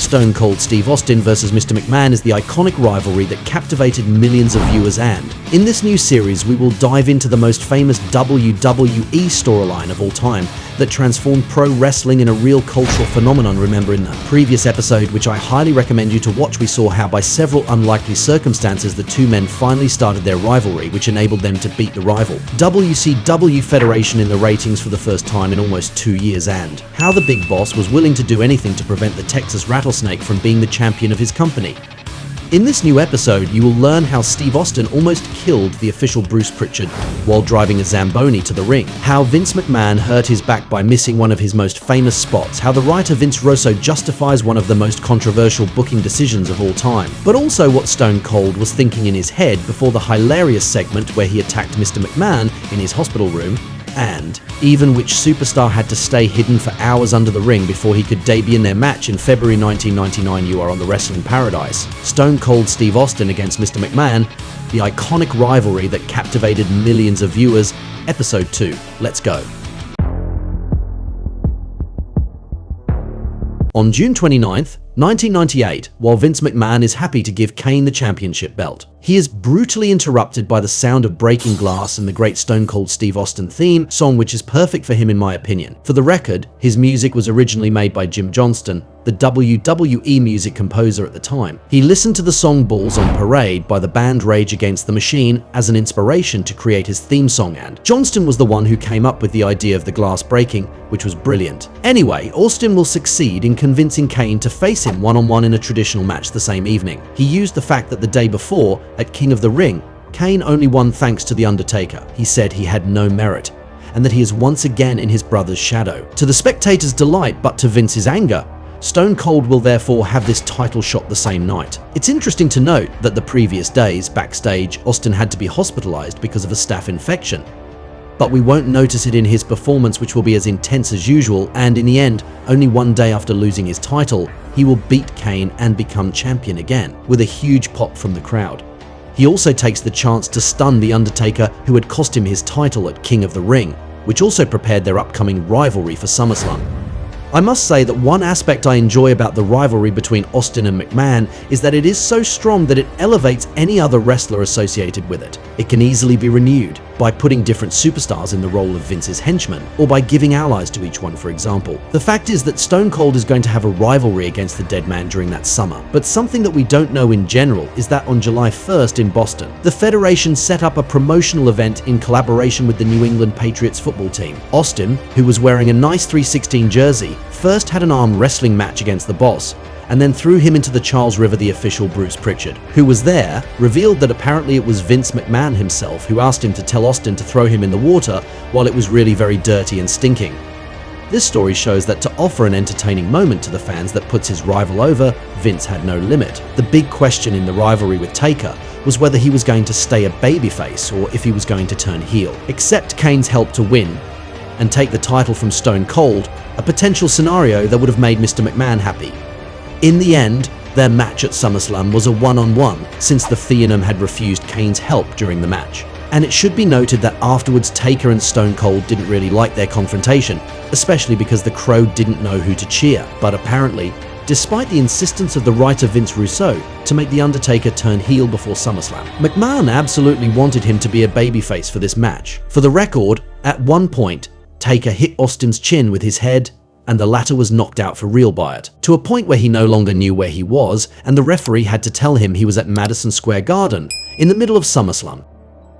Stone Cold Steve Austin versus Mr. McMahon is the iconic rivalry that captivated millions of viewers, and in this new series we will dive into the most famous WWE storyline of all time that transformed pro wrestling in a real cultural phenomenon. Remember, in the previous episode, which I highly recommend you to watch, we saw how by several unlikely circumstances the two men finally started their rivalry, which enabled them to beat the rival WCW Federation in the ratings for the first time in almost 2 years, and how the Big Boss was willing to do anything to prevent the Texas Rattlesnake from being the champion of his company. In this new episode, you will learn how Steve Austin almost killed the official Bruce Prichard while driving a zamboni to the ring, how Vince McMahon hurt his back by missing one of his most famous spots, how the writer Vince Russo justifies one of the most controversial booking decisions of all time, but also what Stone Cold was thinking in his head before the hilarious segment where he attacked Mr. McMahon in his hospital room, and even which superstar had to stay hidden for hours under the ring before he could debut in their match in February 1999. You are on the Wrestling Paradise. Stone Cold Steve Austin against Mr. McMahon, the iconic rivalry that captivated millions of viewers. Episode 2. Let's go. On June 29th, 1998, while Vince McMahon is happy to give Kane the championship belt, he is brutally interrupted by the sound of breaking glass and the great Stone Cold Steve Austin theme song, which is perfect for him in my opinion. For the record, his music was originally made by Jim Johnston, the WWE music composer at the time. He listened to the song Balls on Parade by the band Rage Against the Machine as an inspiration to create his theme song, and Johnston was the one who came up with the idea of the glass breaking, which was brilliant. Anyway, Austin will succeed in convincing Kane to face him one-on-one in a traditional match the same evening. He used the fact that the day before, at King of the Ring, Kane only won thanks to The Undertaker. He said he had no merit, and that he is once again in his brother's shadow. To the spectators' delight, but to Vince's anger, Stone Cold will therefore have this title shot the same night. It's interesting to note that the previous days, backstage, Austin had to be hospitalized because of a staph infection. But we won't notice it in his performance, which will be as intense as usual, and in the end, only one day after losing his title, he will beat Kane and become champion again, with a huge pop from the crowd. He also takes the chance to stun The Undertaker, who had cost him his title at King of the Ring, which also prepared their upcoming rivalry for SummerSlam. I must say that one aspect I enjoy about the rivalry between Austin and McMahon is that it is so strong that it elevates any other wrestler associated with it. It can easily be renewed by putting different superstars in the role of Vince's henchmen, or by giving allies to each one, for example. The fact is that Stone Cold is going to have a rivalry against the Dead Man during that summer, but something that we don't know in general is that on July 1st in Boston, the Federation set up a promotional event in collaboration with the New England Patriots football team. Austin, who was wearing a nice 316 jersey, first had an arm wrestling match against the Boss, and then threw him into the Charles River. The official Bruce Prichard, who was there, revealed that apparently it was Vince McMahon himself who asked him to tell Austin to throw him in the water while it was really very dirty and stinking. This story shows that to offer an entertaining moment to the fans that puts his rival over, Vince had no limit. The big question in the rivalry with Taker was whether he was going to stay a babyface or if he was going to turn heel. Accept Kane's help to win and take the title from Stone Cold, a potential scenario that would have made Mr. McMahon happy. In the end, their match at SummerSlam was a one-on-one, since the Phenom had refused Kane's help during the match. And it should be noted that afterwards Taker and Stone Cold didn't really like their confrontation, especially because the crowd didn't know who to cheer. But apparently, despite the insistence of the writer Vince Russo to make The Undertaker turn heel before SummerSlam, McMahon absolutely wanted him to be a babyface for this match. For the record, at one point, Taker hit Austin's chin with his head, and the latter was knocked out for real by it, to a point where he no longer knew where he was, and the referee had to tell him he was at Madison Square Garden, in the middle of SummerSlam.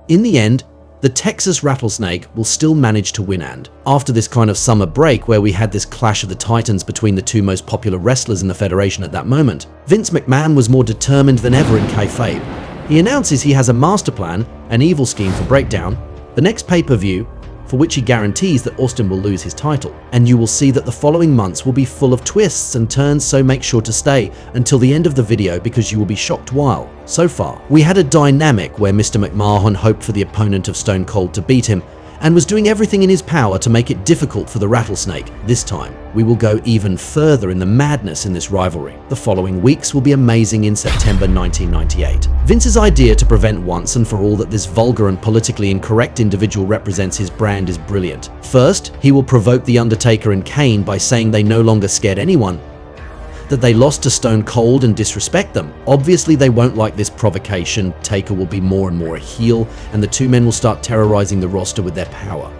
In the end, the Texas Rattlesnake will still manage to win, and after this kind of summer break where we had this clash of the titans between the two most popular wrestlers in the Federation at that moment, Vince McMahon was more determined than ever in kayfabe. He announces he has a master plan, an evil scheme for breakdown, the next pay-per-view, for which he guarantees that Austin will lose his title. And you will see that the following months will be full of twists and turns, so make sure to stay until the end of the video because you will be shocked. While, so far, we had a dynamic where Mr. McMahon hoped for the opponent of Stone Cold to beat him, and was doing everything in his power to make it difficult for the Rattlesnake. This time, we will go even further in the madness in this rivalry. The following weeks will be amazing in September 1998. Vince's idea to prevent once and for all that this vulgar and politically incorrect individual represents his brand is brilliant. First, he will provoke The Undertaker and Kane by saying they no longer scared anyone. that they lost to Stone Cold and disrespect them. Obviously, they won't like this provocation. Taker will be more and more a heel, and the two men will start terrorizing the roster with their power.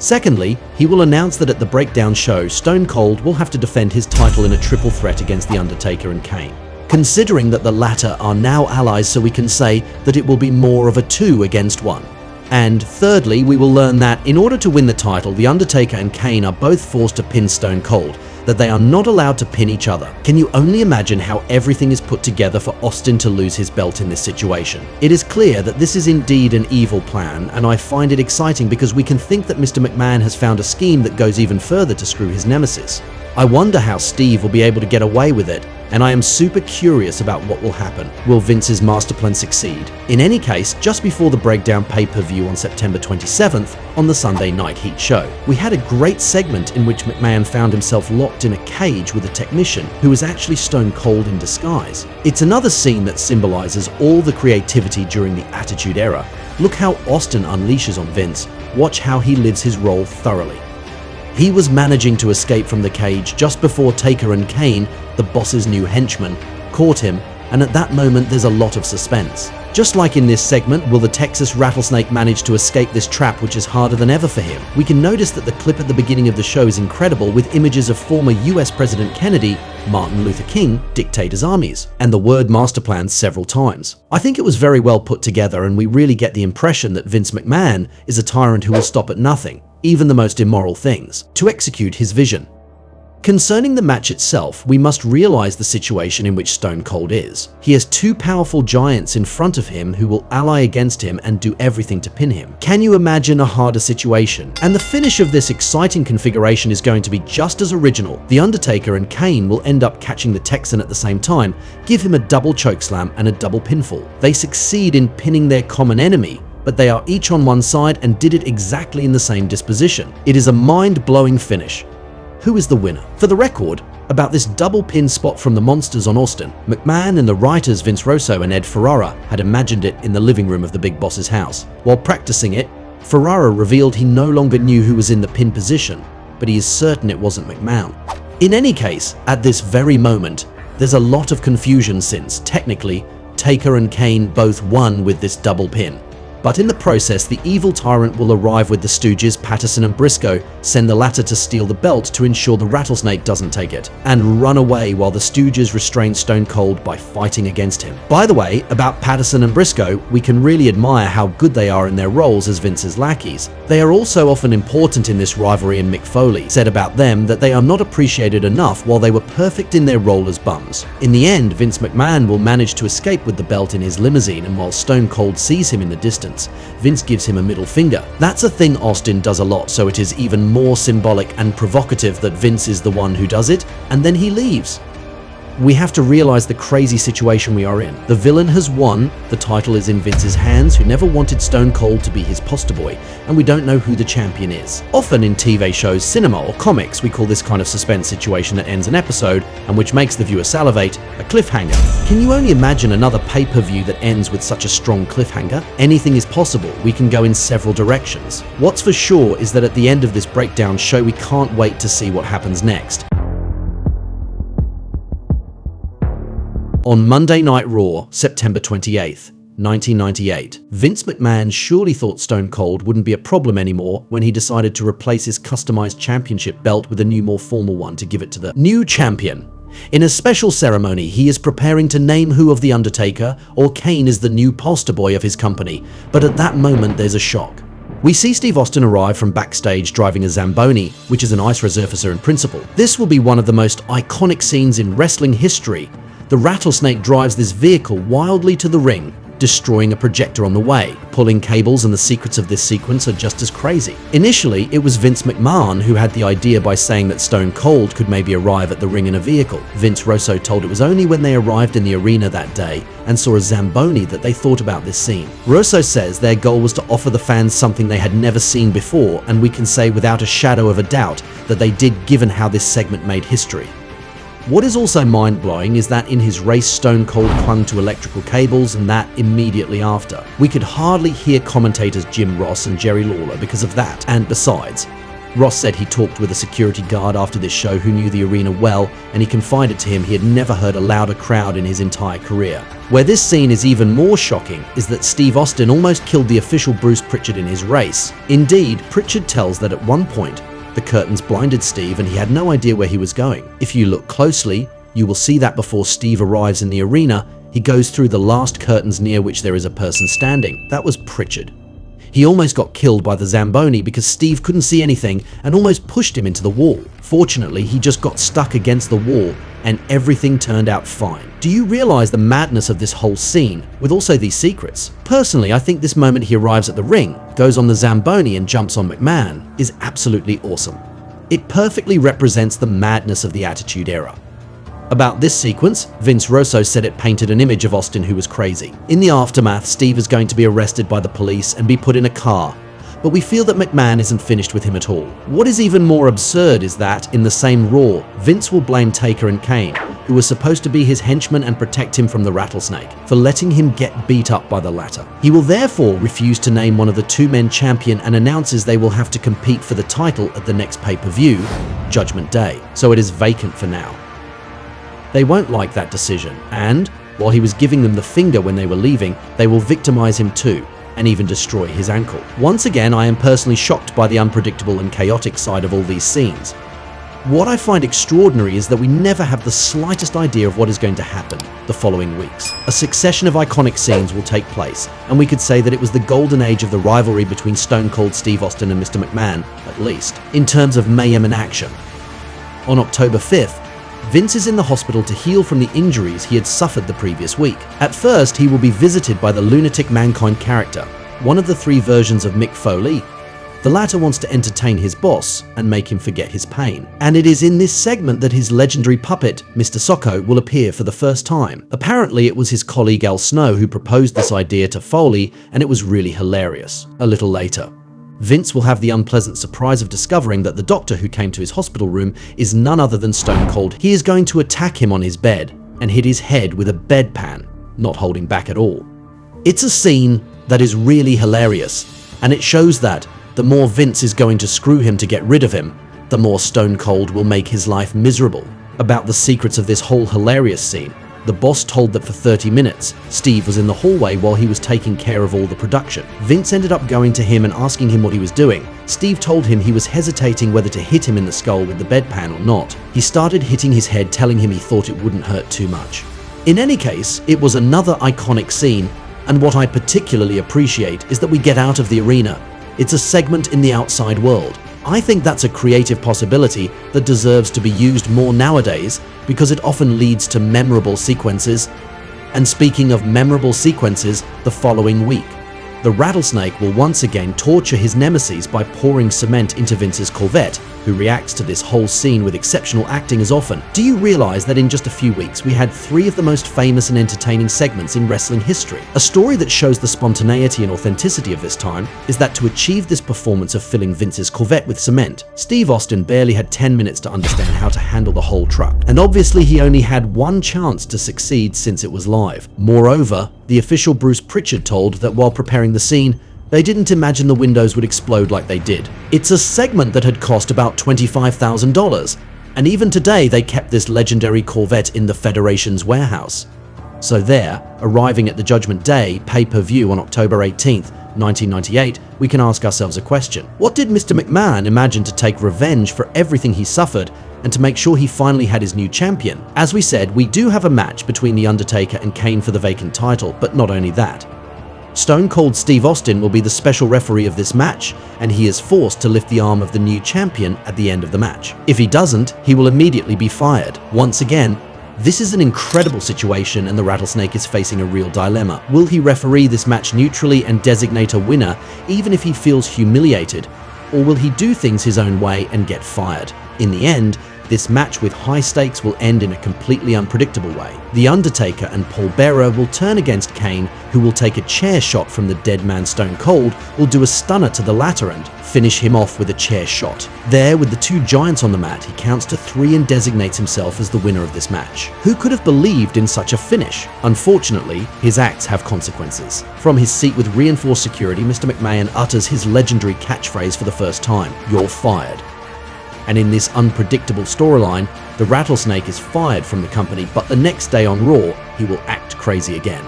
Secondly, he will announce that at the Breakdown show, Stone Cold will have to defend his title in a triple threat against The Undertaker and Kane. Considering that the latter are now allies, so we can say that it will be more of a 2 against 1. And thirdly, we will learn that in order to win the title, The Undertaker and Kane are both forced to pin Stone Cold, that they are not allowed to pin each other. Can you only imagine how everything is put together for Austin to lose his belt in this situation? It is clear that this is indeed an evil plan, and I find it exciting because we can think that Mr. McMahon has found a scheme that goes even further to screw his nemesis. I wonder how Steve will be able to get away with it, and I am super curious about what will happen. Will Vince's master plan succeed? In any case, just before the Breakdown pay-per-view on September 27th, on the Sunday Night Heat show, we had a great segment in which McMahon found himself locked in a cage with a technician who was actually Stone Cold in disguise. It's another scene that symbolizes all the creativity during the Attitude Era. Look how Austin unleashes on Vince. Watch how he lives his role thoroughly. He was managing to escape from the cage just before Taker and Kane, the boss's new henchmen, caught him, and at that moment there's a lot of suspense. Just like in this segment, will the Texas Rattlesnake manage to escape this trap, which is harder than ever for him? We can notice that the clip at the beginning of the show is incredible, with images of former US President Kennedy, Martin Luther King, dictate his armies, and the word master plan several times. I think it was very well put together, and we really get the impression that Vince McMahon is a tyrant who will stop at nothing, even the most immoral things, to execute his vision. Concerning the match itself, we must realize the situation in which Stone Cold is. He has two powerful giants in front of him who will ally against him and do everything to pin him. Can you imagine a harder situation? And the finish of this exciting configuration is going to be just as original. The Undertaker and Kane will end up catching the Texan at the same time, give him a double chokeslam and a double pinfall. They succeed in pinning their common enemy, but they are each on one side and did it exactly in the same disposition. It is a mind-blowing finish. Who is the winner? For the record, about this double pin spot from the Monsters on Austin, McMahon and the writers Vince Russo and Ed Ferrara had imagined it in the living room of the Big Boss's house. While practicing it, Ferrara revealed he no longer knew who was in the pin position, but he is certain it wasn't McMahon. In any case, at this very moment, there's a lot of confusion since, technically, Taker and Kane both won with this double pin. But in the process, the evil tyrant will arrive with the Stooges, Patterson and Briscoe, send the latter to steal the belt to ensure the Rattlesnake doesn't take it, and run away while the Stooges restrain Stone Cold by fighting against him. By the way, about Patterson and Briscoe, we can really admire how good they are in their roles as Vince's lackeys. They are also often important in this rivalry, and Mick Foley said about them that they are not appreciated enough while they were perfect in their role as bums. In the end, Vince McMahon will manage to escape with the belt in his limousine, and while Stone Cold sees him in the distance, Vince gives him a middle finger. That's a thing Austin does a lot, so it is even more symbolic and provocative that Vince is the one who does it, and then he leaves. We have to realize the crazy situation we are in. The villain has won, the title is in Vince's hands, who never wanted Stone Cold to be his poster boy, and we don't know who the champion is. Often in TV shows, cinema or comics, we call this kind of suspense situation that ends an episode and which makes the viewer salivate a cliffhanger. Can you only imagine another pay-per-view that ends with such a strong cliffhanger? Anything is possible. We can go in several directions. What's for sure is that at the end of this breakdown show, we can't wait to see what happens next. On Monday Night Raw, September 28th, 1998, Vince McMahon surely thought Stone Cold wouldn't be a problem anymore when he decided to replace his customized championship belt with a new, more formal one to give it to the new champion. In a special ceremony, he is preparing to name who of The Undertaker or Kane is the new poster boy of his company, but at that moment there's a shock. We see Steve Austin arrive from backstage driving a Zamboni, which is an ice resurfacer in principle. This will be one of the most iconic scenes in wrestling history. The Rattlesnake drives this vehicle wildly to the ring, destroying a projector on the way. Pulling cables and the secrets of this sequence are just as crazy. Initially, it was Vince McMahon who had the idea by saying that Stone Cold could maybe arrive at the ring in a vehicle. Vince Russo told it was only when they arrived in the arena that day and saw a Zamboni that they thought about this scene. Russo says their goal was to offer the fans something they had never seen before, and we can say without a shadow of a doubt that they did, given how this segment made history. What is also mind-blowing is that in his race, Stone Cold clung to electrical cables, and that immediately after. We could hardly hear commentators Jim Ross and Jerry Lawler because of that, and besides, Ross said he talked with a security guard after this show who knew the arena well, and he confided to him he had never heard a louder crowd in his entire career. Where this scene is even more shocking is that Steve Austin almost killed the official Bruce Prichard in his race. Indeed, Prichard tells that at one point, the curtains blinded Steve and he had no idea where he was going. If you look closely, you will see that before Steve arrives in the arena, he goes through the last curtains near which there is a person standing. That was Prichard. He almost got killed by the zamboni because Steve couldn't see anything and almost pushed him into the wall. Fortunately, he just got stuck against the wall and everything turned out fine. Do you realize the madness of this whole scene, with also these secrets? Personally, I think this moment he arrives at the ring, goes on the zamboni and jumps on McMahon is absolutely awesome. It perfectly represents the madness of the Attitude Era. About this sequence, Vince Russo said it painted an image of Austin who was crazy. In the aftermath, Steve is going to be arrested by the police and be put in a car, but we feel that McMahon isn't finished with him at all. What is even more absurd is that, in the same Raw, Vince will blame Taker and Kane, who were supposed to be his henchmen and protect him from the Rattlesnake, for letting him get beat up by the latter. He will therefore refuse to name one of the two-men champion and announces they will have to compete for the title at the next pay-per-view, Judgment Day, so it is vacant for now. They won't like that decision, and, while he was giving them the finger when they were leaving, they will victimize him too, and even destroy his ankle. Once again, I am personally shocked by the unpredictable and chaotic side of all these scenes. What I find extraordinary is that we never have the slightest idea of what is going to happen the following weeks. A succession of iconic scenes will take place, and we could say that it was the golden age of the rivalry between Stone Cold Steve Austin and Mr. McMahon, at least, in terms of mayhem and action. On October 5th, Vince is in the hospital to heal from the injuries he had suffered the previous week. At first, he will be visited by the lunatic Mankind character, one of the three versions of Mick Foley. The latter wants to entertain his boss and make him forget his pain. And it is in this segment that his legendary puppet, Mr. Socko, will appear for the first time. Apparently, it was his colleague Al Snow who proposed this idea to Foley, and it was really hilarious. A little later, Vince will have the unpleasant surprise of discovering that the doctor who came to his hospital room is none other than Stone Cold. He is going to attack him on his bed and hit his head with a bedpan, not holding back at all. It's a scene that is really hilarious, and it shows that the more Vince is going to screw him to get rid of him, the more Stone Cold will make his life miserable. About the secrets of this whole hilarious scene, the boss told that for 30 minutes, Steve was in the hallway while he was taking care of all the production. Vince ended up going to him and asking him what he was doing. Steve told him he was hesitating whether to hit him in the skull with the bedpan or not. He started hitting his head, telling him he thought it wouldn't hurt too much. In any case, it was another iconic scene, and what I particularly appreciate is that we get out of the arena. It's a segment in the outside world. I think that's a creative possibility that deserves to be used more nowadays because it often leads to memorable sequences. And speaking of memorable sequences, the following week, the Rattlesnake will once again torture his nemesis by pouring cement into Vince's Corvette, who reacts to this whole scene with exceptional acting as often. Do you realize that in just a few weeks we had three of the most famous and entertaining segments in wrestling history? A story that shows the spontaneity and authenticity of this time is that to achieve this performance of filling Vince's Corvette with cement, Steve Austin barely had 10 minutes to understand how to handle the whole truck. And obviously he only had one chance to succeed since it was live. Moreover, the official Bruce Prichard told that while preparing the scene, they didn't imagine the windows would explode like they did. It's a segment that had cost about $25,000, and even today they kept this legendary Corvette in the Federation's warehouse. So there, arriving at the Judgment Day pay-per-view on October 18th, 1998, we can ask ourselves a question. What did Mr. McMahon imagine to take revenge for everything he suffered and to make sure he finally had his new champion? As we said, we do have a match between The Undertaker and Kane for the vacant title, but not only that. Stone Cold Steve Austin will be the special referee of this match, and he is forced to lift the arm of the new champion at the end of the match. If he doesn't, he will immediately be fired. Once again, this is an incredible situation and the Rattlesnake is facing a real dilemma. Will he referee this match neutrally and designate a winner even if he feels humiliated, or will he do things his own way and get fired? In the end, this match with high stakes will end in a completely unpredictable way. The Undertaker and Paul Bearer will turn against Kane, who will take a chair shot from the dead man Stone Cold, will do a stunner to the latter and finish him off with a chair shot. There, with the two giants on the mat, he counts to 3 and designates himself as the winner of this match. Who could have believed in such a finish? Unfortunately, his acts have consequences. From his seat with reinforced security, Mr. McMahon utters his legendary catchphrase for the first time: "You're fired." And in this unpredictable storyline, the Rattlesnake is fired from the company, but the next day on Raw, he will act crazy again.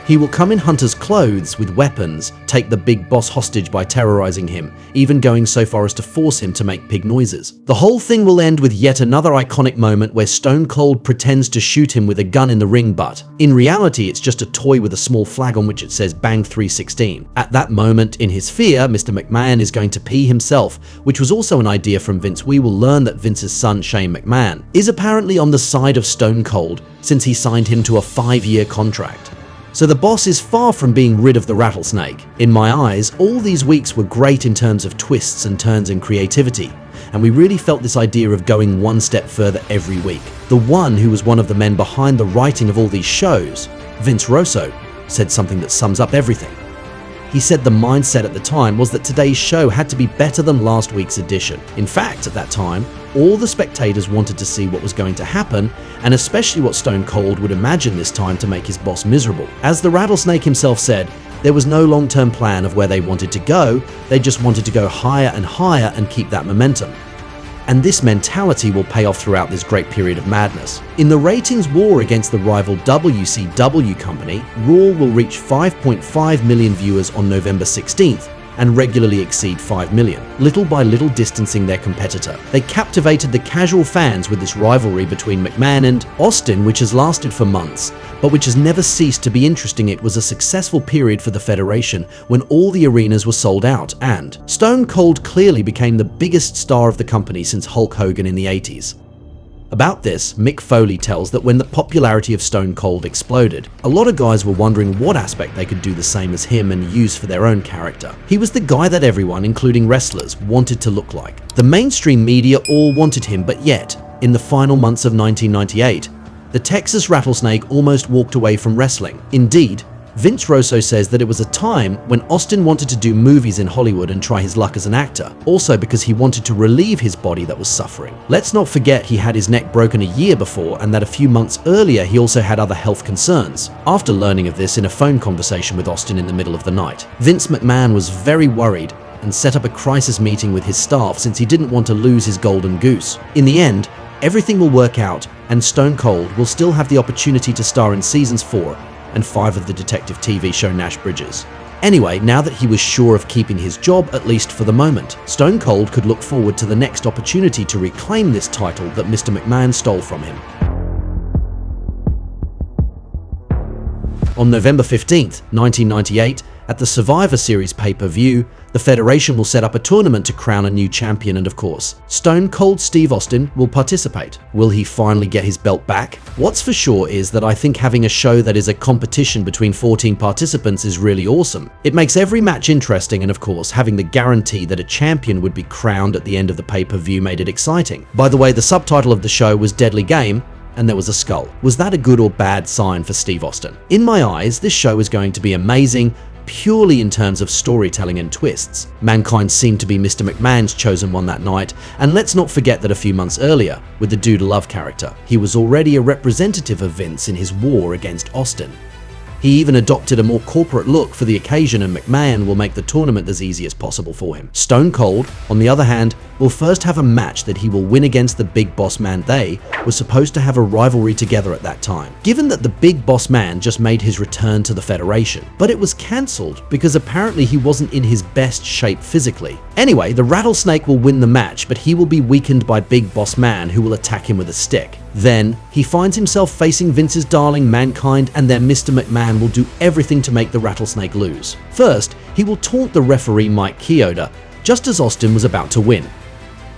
He will come in Hunter's clothes with weapons, take the big boss hostage by terrorizing him, even going so far as to force him to make pig noises. The whole thing will end with yet another iconic moment where Stone Cold pretends to shoot him with a gun in the ring, but in reality it's just a toy with a small flag on which it says Bang 316. At that moment, in his fear, Mr. McMahon is going to pee himself, which was also an idea from Vince. We will learn that Vince's son, Shane McMahon, is apparently on the side of Stone Cold since he signed him to a 5-year contract. So the boss is far from being rid of the Rattlesnake. In my eyes, all these weeks were great in terms of twists and turns and creativity, and we really felt this idea of going one step further every week. The one who was one of the men behind the writing of all these shows, Vince Russo, said something that sums up everything. He said the mindset at the time was that today's show had to be better than last week's edition. In fact, at that time, all the spectators wanted to see what was going to happen, and especially what Stone Cold would imagine this time to make his boss miserable. As the Rattlesnake himself said, there was no long-term plan of where they wanted to go, they just wanted to go higher and higher and keep that momentum. And this mentality will pay off throughout this great period of madness. In the ratings war against the rival WCW company, Raw will reach 5.5 million viewers on November 16th, and regularly exceed 5 million, little by little distancing their competitor. They captivated the casual fans with this rivalry between McMahon and Austin, which has lasted for months, but which has never ceased to be interesting. It was a successful period for the Federation when all the arenas were sold out, and Stone Cold clearly became the biggest star of the company since Hulk Hogan in the 80s. About this, Mick Foley tells that when the popularity of Stone Cold exploded, a lot of guys were wondering what aspect they could do the same as him and use for their own character. He was the guy that everyone, including wrestlers, wanted to look like. The mainstream media all wanted him, but yet, in the final months of 1998, the Texas Rattlesnake almost walked away from wrestling. Indeed, Vince Russo says that it was a time when Austin wanted to do movies in Hollywood and try his luck as an actor, also because he wanted to relieve his body that was suffering. Let's not forget he had his neck broken a year before, and that a few months earlier he also had other health concerns. After learning of this in a phone conversation with Austin in the middle of the night, Vince McMahon was very worried and set up a crisis meeting with his staff since he didn't want to lose his golden goose. In the end, everything will work out, and Stone Cold will still have the opportunity to star in seasons 4 and 5 of the detective TV show Nash Bridges. Anyway, now that he was sure of keeping his job, at least for the moment, Stone Cold could look forward to the next opportunity to reclaim this title that Mr. McMahon stole from him. On November 15th, 1998, at the Survivor Series pay-per-view, the Federation will set up a tournament to crown a new champion, and of course, Stone Cold Steve Austin will participate. Will he finally get his belt back? What's for sure is that I think having a show that is a competition between 14 participants is really awesome. It makes every match interesting, and of course, having the guarantee that a champion would be crowned at the end of the pay-per-view made it exciting. By the way, the subtitle of the show was Deadly Game, and there was a skull. Was that a good or bad sign for Steve Austin? In my eyes, this show is going to be amazing, purely in terms of storytelling and twists. Mankind seemed to be Mr. McMahon's chosen one that night, and let's not forget that a few months earlier, with the Dude Love character, he was already a representative of Vince in his war against Austin. He even adopted a more corporate look for the occasion, and McMahon will make the tournament as easy as possible for him. Stone Cold, on the other hand, will first have a match that he will win against the Big Boss Man. They were supposed to have a rivalry together at that time, given that the Big Boss Man just made his return to the Federation. But it was cancelled because apparently he wasn't in his best shape physically. Anyway, the Rattlesnake will win the match, but he will be weakened by Big Boss Man, who will attack him with a stick. Then, he finds himself facing Vince's darling Mankind, and then Mr. McMahon will do everything to make the Rattlesnake lose. First, he will taunt the referee Mike Chioda, just as Austin was about to win.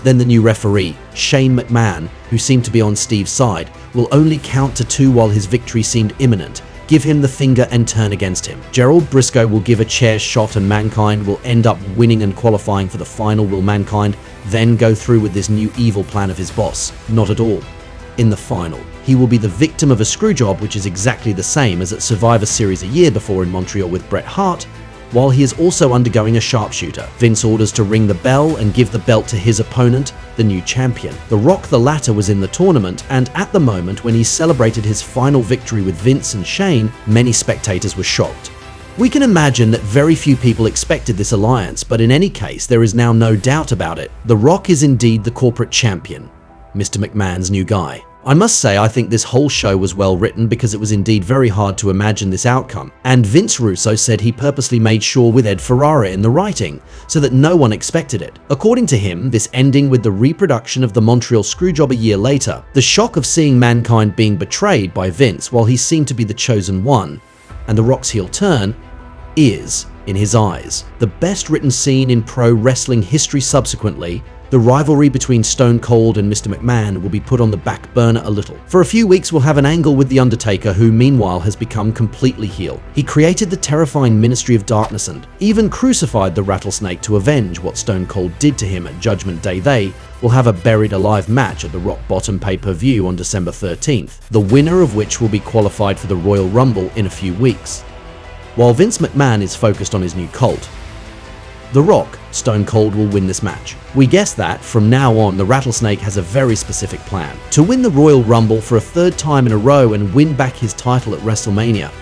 Then the new referee, Shane McMahon, who seemed to be on Steve's side, will only count to 2 while his victory seemed imminent, give him the finger and turn against him. Gerald Briscoe will give a chair shot, and Mankind will end up winning and qualifying for the final. Will Mankind then go through with this new evil plan of his boss? Not at all. In the final, he will be the victim of a screwjob, which is exactly the same as at Survivor Series a year before in Montreal with Bret Hart, while he is also undergoing a sharpshooter. Vince orders to ring the bell and give the belt to his opponent, the new champion. The Rock the latter was in the tournament, and at the moment when he celebrated his final victory with Vince and Shane, many spectators were shocked. We can imagine that very few people expected this alliance, but in any case, there is now no doubt about it. The Rock is indeed the corporate champion, Mr. McMahon's new guy. I must say, I think this whole show was well written because it was indeed very hard to imagine this outcome. And Vince Russo said he purposely made sure with Ed Ferrara in the writing, so that no one expected it. According to him, this ending with the reproduction of the Montreal Screwjob a year later, the shock of seeing Mankind being betrayed by Vince while he seemed to be the chosen one, and The Rock's heel turn, is, in his eyes, the best written scene in pro wrestling history. Subsequently, the rivalry between Stone Cold and Mr. McMahon will be put on the back burner a little. For a few weeks, we'll have an angle with The Undertaker, who meanwhile has become completely heel. He created the terrifying Ministry of Darkness and even crucified the Rattlesnake to avenge what Stone Cold did to him at Judgment Day. They will have a buried alive match at the Rock Bottom pay-per-view on December 13th, the winner of which will be qualified for the Royal Rumble in a few weeks. While Vince McMahon is focused on his new cult, The Rock, Stone Cold will win this match. We guess that, from now on, the Rattlesnake has a very specific plan: to win the Royal Rumble for a third time in a row and win back his title at WrestleMania.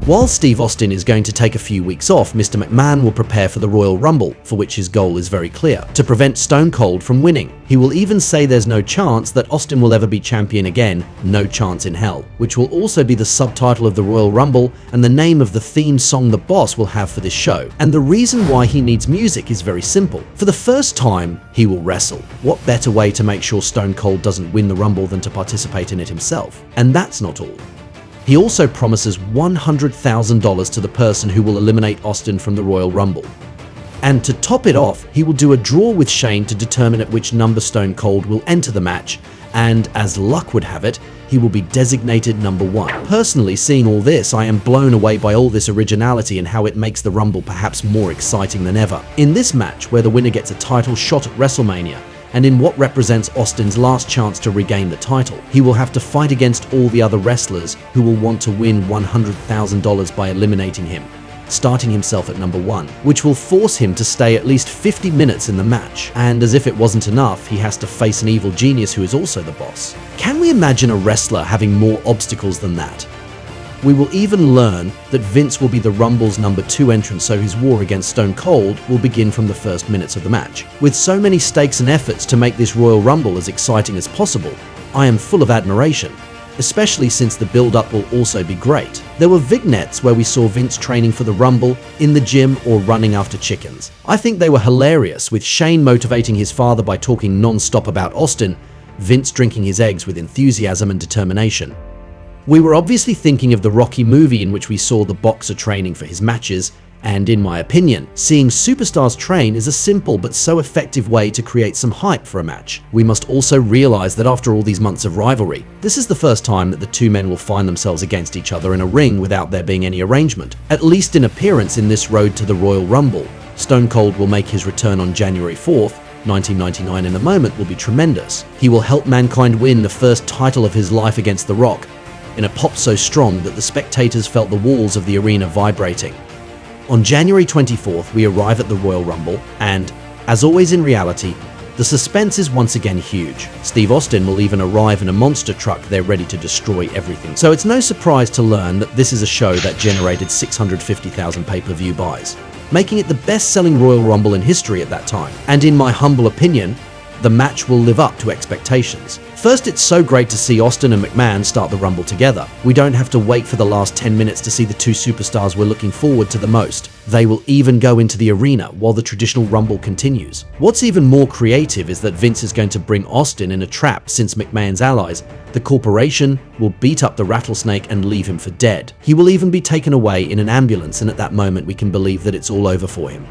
While Steve Austin is going to take a few weeks off, Mr. McMahon will prepare for the Royal Rumble, for which his goal is very clear: to prevent Stone Cold from winning. He will even say there's no chance that Austin will ever be champion again, no chance in hell, which will also be the subtitle of the Royal Rumble and the name of the theme song the Boss will have for this show. And the reason why he needs music is very simple. For the first time, he will wrestle. What better way to make sure Stone Cold doesn't win the Rumble than to participate in it himself? And that's not all. He also promises $100,000 to the person who will eliminate Austin from the Royal Rumble. And to top it off, he will do a draw with Shane to determine at which number Stone Cold will enter the match, and as luck would have it, he will be designated number 1. Personally, seeing all this, I am blown away by all this originality and how it makes the Rumble perhaps more exciting than ever. In this match, where the winner gets a title shot at WrestleMania, and in what represents Austin's last chance to regain the title, he will have to fight against all the other wrestlers who will want to win $100,000 by eliminating him, starting himself at number 1, which will force him to stay at least 50 minutes in the match. And as if it wasn't enough, he has to face an evil genius who is also the boss. Can we imagine a wrestler having more obstacles than that? We will even learn that Vince will be the Rumble's number 2 entrant, so his war against Stone Cold will begin from the first minutes of the match. With so many stakes and efforts to make this Royal Rumble as exciting as possible, I am full of admiration, especially since the build-up will also be great. There were vignettes where we saw Vince training for the Rumble, in the gym, or running after chickens. I think they were hilarious, with Shane motivating his father by talking non-stop about Austin, Vince drinking his eggs with enthusiasm and determination. We were obviously thinking of the Rocky movie in which we saw the boxer training for his matches, and in my opinion, seeing superstars train is a simple but so effective way to create some hype for a match. We must also realize that after all these months of rivalry, this is the first time that the two men will find themselves against each other in a ring without there being any arrangement, at least in appearance in this road to the Royal Rumble. Stone Cold will make his return on January 4th, 1999, and the moment will be tremendous. He will help Mankind win the first title of his life against The Rock, in a pop so strong that the spectators felt the walls of the arena vibrating. On January 24th, we arrive at the Royal Rumble, and, as always in reality, the suspense is once again huge. Steve Austin will even arrive in a monster truck there ready to destroy everything. So it's no surprise to learn that this is a show that generated 650,000 pay-per-view buys, making it the best-selling Royal Rumble in history at that time. And in my humble opinion, the match will live up to expectations. First, it's so great to see Austin and McMahon start the Rumble together. We don't have to wait for the last 10 minutes to see the two superstars we're looking forward to the most. They will even go into the arena while the traditional Rumble continues. What's even more creative is that Vince is going to bring Austin in a trap, since McMahon's allies, the corporation, will beat up the Rattlesnake and leave him for dead. He will even be taken away in an ambulance, and at that moment we can believe that it's all over for him.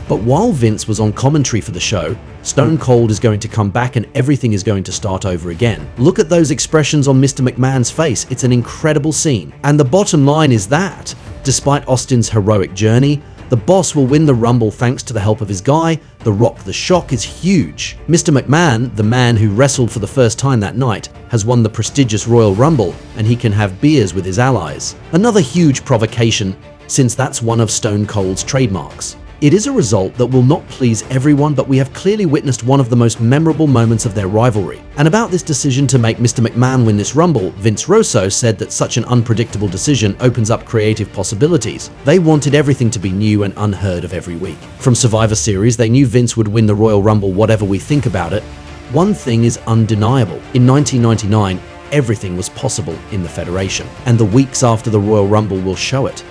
But while Vince was on commentary for the show, Stone Cold is going to come back and everything is going to start over again. Look at those expressions on Mr. McMahon's face. It's an incredible scene. And the bottom line is that, despite Austin's heroic journey, the boss will win the Rumble thanks to the help of his guy, The Rock. The shock is huge. Mr. McMahon, the man who wrestled for the first time that night, has won the prestigious Royal Rumble, and he can have beers with his allies. Another huge provocation, since that's one of Stone Cold's trademarks. It is a result that will not please everyone, but we have clearly witnessed one of the most memorable moments of their rivalry. And about this decision to make Mr. McMahon win this Rumble, Vince Russo said that such an unpredictable decision opens up creative possibilities. They wanted everything to be new and unheard of every week. From Survivor Series, they knew Vince would win the Royal Rumble whatever we think about it. One thing is undeniable. In 1999, everything was possible in the Federation, and the weeks after the Royal Rumble will show it.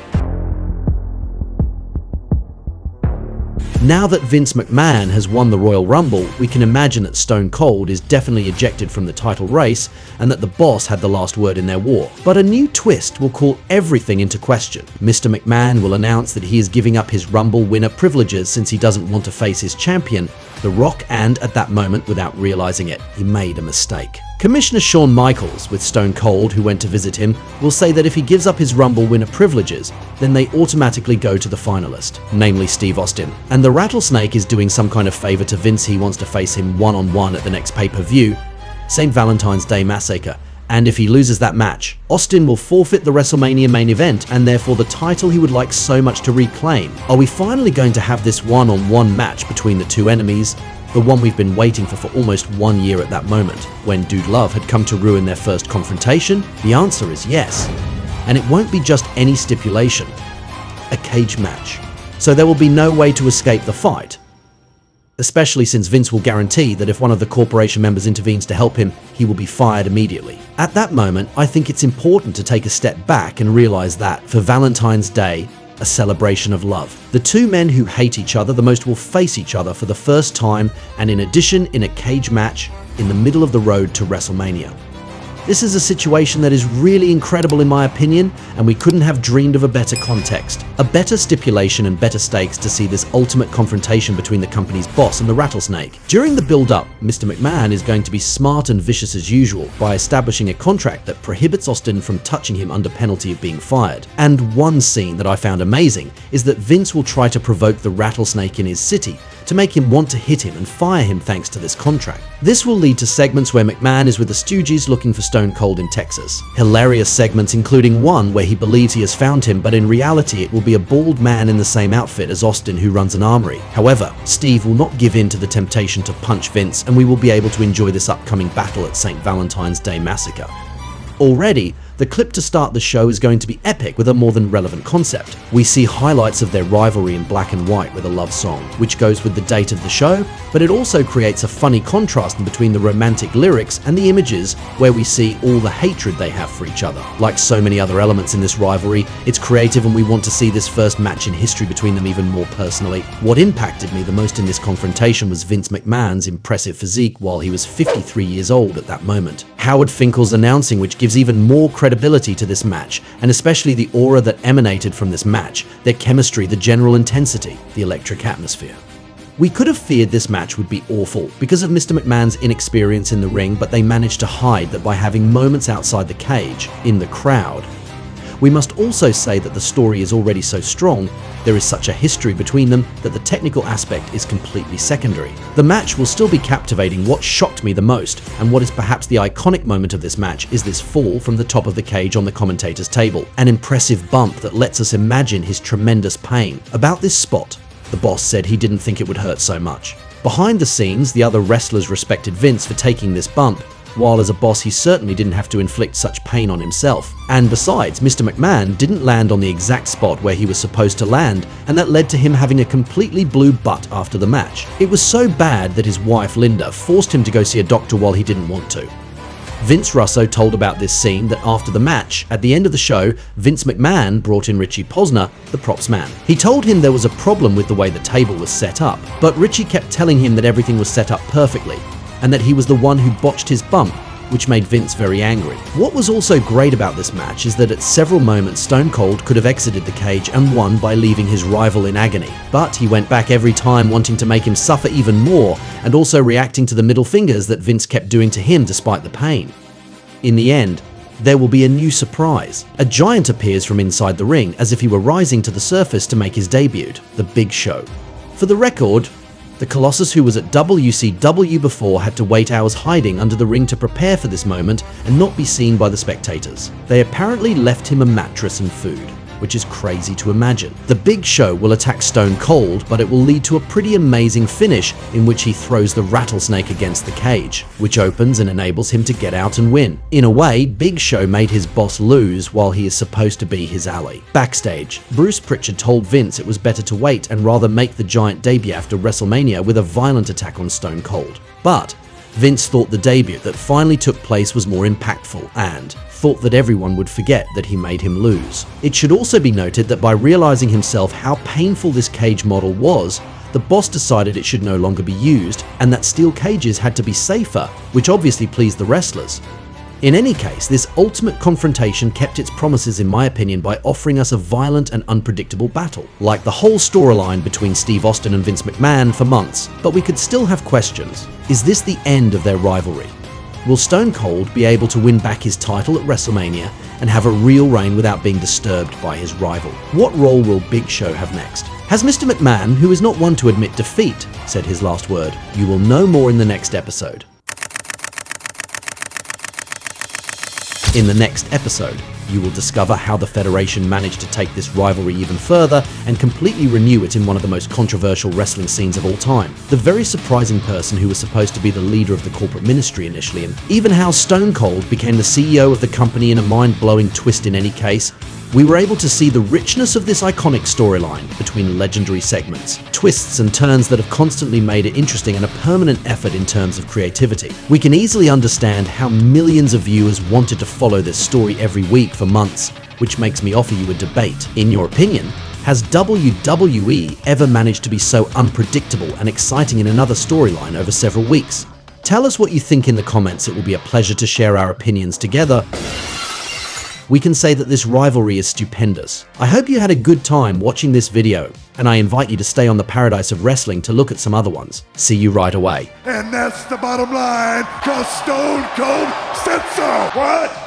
Now that Vince McMahon has won the Royal Rumble, we can imagine that Stone Cold is definitely ejected from the title race and that the boss had the last word in their war. But a new twist will call everything into question. Mr. McMahon will announce that he is giving up his Rumble winner privileges since he doesn't want to face his champion, The Rock, and at that moment, without realizing it, he made a mistake. Commissioner Shawn Michaels, with Stone Cold, who went to visit him, will say that if he gives up his Rumble winner privileges, then they automatically go to the finalist, namely Steve Austin. And the Rattlesnake is doing some kind of favor to Vince. He wants to face him one-on-one at the next pay-per-view, St. Valentine's Day Massacre. And if he loses that match, Austin will forfeit the WrestleMania main event and therefore the title he would like so much to reclaim. Are we finally going to have this one-on-one match between the two enemies? The one we've been waiting for almost 1 year at that moment, when Dude Love had come to ruin their first confrontation? The answer is yes. And it won't be just any stipulation, a cage match. So there will be no way to escape the fight, especially since Vince will guarantee that if one of the corporation members intervenes to help him, he will be fired immediately. At that moment, I think it's important to take a step back and realize that, for Valentine's Day, a celebration of love, the two men who hate each other the most will face each other for the first time, and in addition, in a cage match in the middle of the road to WrestleMania. This is a situation that is really incredible in my opinion, and we couldn't have dreamed of a better context, a better stipulation and better stakes to see this ultimate confrontation between the company's boss and the Rattlesnake. During the build-up, Mr. McMahon is going to be smart and vicious as usual by establishing a contract that prohibits Austin from touching him under penalty of being fired. And one scene that I found amazing is that Vince will try to provoke the Rattlesnake in his city to make him want to hit him and fire him thanks to this contract. This will lead to segments where McMahon is with the Stooges looking for Stone Cold in Texas. Hilarious segments including one where he believes he has found him, but in reality it will be a bald man in the same outfit as Austin who runs an armory. However, Steve will not give in to the temptation to punch Vince, and we will be able to enjoy this upcoming battle at St. Valentine's Day Massacre. Already, the clip to start the show is going to be epic with a more than relevant concept. We see highlights of their rivalry in black and white with a love song, which goes with the date of the show, but it also creates a funny contrast between the romantic lyrics and the images where we see all the hatred they have for each other. Like so many other elements in this rivalry, it's creative and we want to see this first match in history between them even more personally. What impacted me the most in this confrontation was Vince McMahon's impressive physique while he was 53 years old at that moment. Howard Finkel's announcing, which gives even more credibility to this match, and especially the aura that emanated from this match, their chemistry, the general intensity, the electric atmosphere. We could have feared this match would be awful because of Mr. McMahon's inexperience in the ring, but they managed to hide that by having moments outside the cage, in the crowd. We must also say that the story is already so strong, there is such a history between them that the technical aspect is completely secondary. The match will still be captivating. What shocked me the most, and what is perhaps the iconic moment of this match, is this fall from the top of the cage on the commentator's table. An impressive bump that lets us imagine his tremendous pain. About this spot, the boss said he didn't think it would hurt so much. Behind the scenes, the other wrestlers respected Vince for taking this bump, while as a boss he certainly didn't have to inflict such pain on himself. And besides, Mr. McMahon didn't land on the exact spot where he was supposed to land, and that led to him having a completely blue butt after the match. It was so bad that his wife Linda forced him to go see a doctor while he didn't want to. Vince Russo told about this scene that after the match, at the end of the show, Vince McMahon brought in Richie Posner, the props man. He told him there was a problem with the way the table was set up, but Richie kept telling him that everything was set up perfectly, and that he was the one who botched his bump, which made Vince very angry. What was also great about this match is that at several moments Stone Cold could have exited the cage and won by leaving his rival in agony, but he went back every time wanting to make him suffer even more, and also reacting to the middle fingers that Vince kept doing to him despite the pain. In the end, there will be a new surprise. A giant appears from inside the ring as if he were rising to the surface to make his debut, the Big Show. For the record, the Colossus, who was at WCW before, had to wait hours hiding under the ring to prepare for this moment and not be seen by the spectators. They apparently left him a mattress and food. which is crazy to imagine. The Big Show will attack Stone Cold, but it will lead to a pretty amazing finish in which he throws the Rattlesnake against the cage, which opens and enables him to get out and win. In a way, Big Show made his boss lose while he is supposed to be his ally. Backstage, Bruce Prichard told Vince it was better to wait and rather make the Giant debut after WrestleMania with a violent attack on Stone Cold. But Vince thought the debut that finally took place was more impactful and thought that everyone would forget that he made him lose. It should also be noted that by realizing himself how painful this cage model was, the boss decided it should no longer be used and that steel cages had to be safer, which obviously pleased the wrestlers. In any case, this ultimate confrontation kept its promises in my opinion by offering us a violent and unpredictable battle, like the whole storyline between Steve Austin and Vince McMahon for months, but we could still have questions. Is this the end of their rivalry? Will Stone Cold be able to win back his title at WrestleMania and have a real reign without being disturbed by his rival? What role will Big Show have next? Has Mr. McMahon, who is not one to admit defeat, said his last word? You will know more in the next episode. In the next episode, you will discover how the Federation managed to take this rivalry even further and completely renew it in one of the most controversial wrestling scenes of all time. The very surprising person who was supposed to be the leader of the corporate ministry initially, and even how Stone Cold became the CEO of the company in a mind-blowing twist in any case. We were able to see the richness of this iconic storyline between legendary segments, twists and turns that have constantly made it interesting and a permanent effort in terms of creativity. We can easily understand how millions of viewers wanted to follow this story every week for months, which makes me offer you a debate. In your opinion, has WWE ever managed to be so unpredictable and exciting in another storyline over several weeks? Tell us what you think in the comments. It will be a pleasure to share our opinions together. We can say that this rivalry is stupendous. I hope you had a good time watching this video, and I invite you to stay on the Paradise of Wrestling to look at some other ones. See you right away. And that's the bottom line, 'cause Stone Cold said so. What?